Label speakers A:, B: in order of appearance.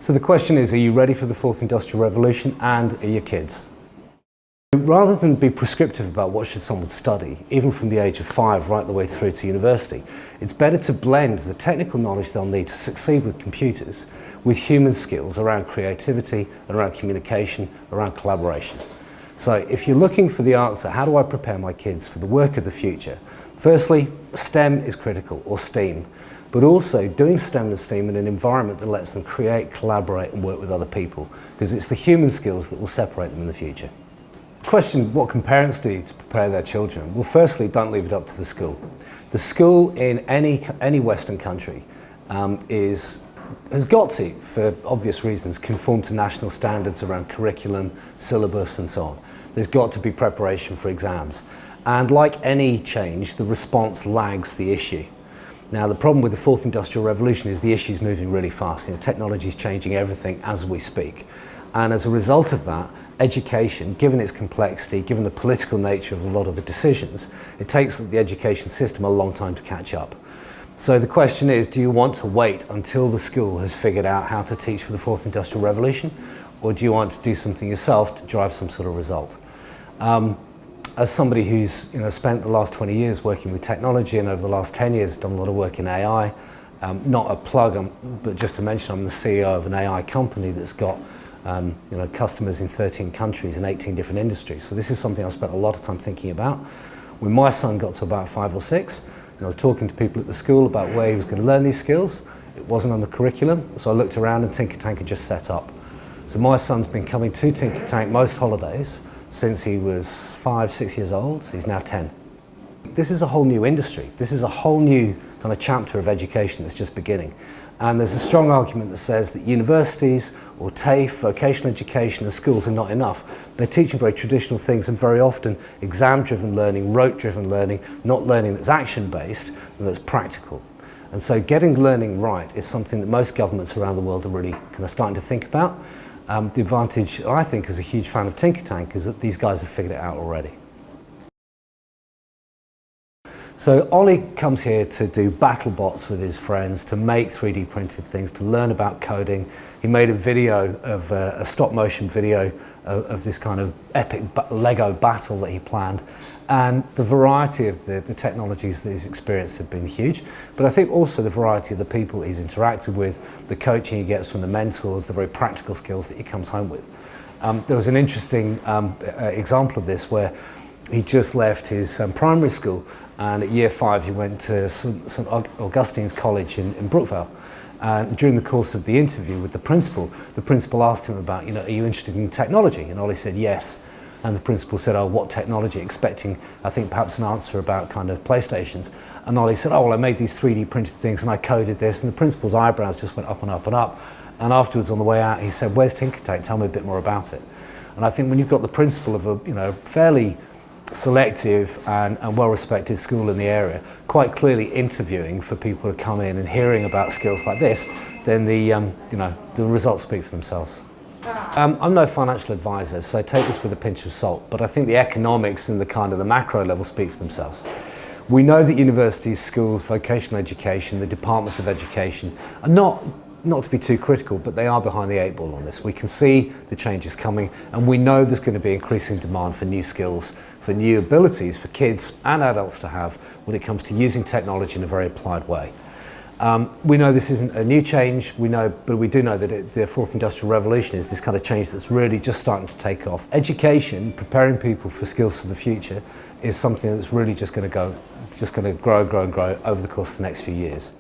A: So the question is, are you ready for the fourth industrial revolution, and are your kids? Rather than be prescriptive about what should someone study, even from the age of 5 right the way through to university, it's better to blend the technical knowledge they'll need to succeed with computers with human skills around creativity, around communication, around collaboration. So if you're looking for the answer, how do I prepare my kids for the work of the future? Firstly, STEM is critical, or STEAM, but also doing STEM and STEAM in an environment that lets them create, collaborate and work with other people, because it's the human skills that will separate them in the future. Question, what can parents do to prepare their children? Well, firstly, don't leave it up to the school. The school in any Western country has got to, for obvious reasons, conform to national standards around curriculum, syllabus and so on. There's got to be preparation for exams. And like any change, the response lags the issue. Now, the problem with the fourth industrial revolution is the issue's moving really fast. Technology's changing everything as we speak. And as a result of that, education, given its complexity, given the political nature of a lot of the decisions, it takes the education system a long time to catch up. So the question is, do you want to wait until the school has figured out how to teach for the fourth industrial revolution, or do you want to do something yourself to drive some sort of result? As somebody who's spent the last 20 years working with technology, and over the last 10 years done a lot of work in AI, not a plug, but just to mention, I'm the CEO of an AI company that's got customers in 13 countries and 18 different industries. So this is something I've spent a lot of time thinking about. When my son got to about 5 or 6, and I was talking to people at the school about where he was going to learn these skills, it wasn't on the curriculum, so I looked around and TinkerTank had just set up. So my son's been coming to TinkerTank most holidays since he was 5, 6 years old. He's now 10. This is a whole new industry. This is a whole new kind of chapter of education that's just beginning. And there's a strong argument that says that universities or TAFE, vocational education and schools are not enough. They're teaching very traditional things and very often exam-driven learning, rote-driven learning, not learning that's action-based and that's practical. And so getting learning right is something that most governments around the world are really kind of starting to think about. The advantage, I think, as a huge fan of TinkerTank, is that these guys have figured it out already. So Ollie comes here to do battle bots with his friends, to make 3D printed things, to learn about coding. He made a video of a stop motion video of this kind of epic Lego battle that he planned. And the variety of the technologies that he's experienced have been huge. But I think also the variety of the people he's interacted with, the coaching he gets from the mentors, the very practical skills that he comes home with. There was an interesting example of this where he just left his primary school, and at year 5 he went to St Augustine's College in Brookvale. And during the course of the interview with the principal asked him about, are you interested in technology? And Ollie said yes. And the principal said, oh, what technology? Expecting, I think, perhaps an answer about kind of PlayStations. And Ollie said, oh, well, I made these 3D printed things and I coded this. And the principal's eyebrows just went up and up and up. And afterwards, on the way out, he said, where's TinkerTank? Tell me a bit more about it. And I think when you've got the principal of a fairly selective and well-respected school in the area, quite clearly interviewing for people to come in and hearing about skills like this, then the results speak for themselves. I'm no financial advisor, so take this with a pinch of salt, but I think the economics and the macro level speak for themselves. We know that universities, schools, vocational education, the departments of education are not to be too critical, but they are behind the 8 ball on this. We can see the changes coming, and we know there's going to be increasing demand for new skills, for new abilities for kids and adults to have when it comes to using technology in a very applied way. We know this isn't a new change, but we do know that the fourth industrial revolution is this kind of change that's really just starting to take off. Education, preparing people for skills for the future, is something that's really just going to grow and grow over the course of the next few years.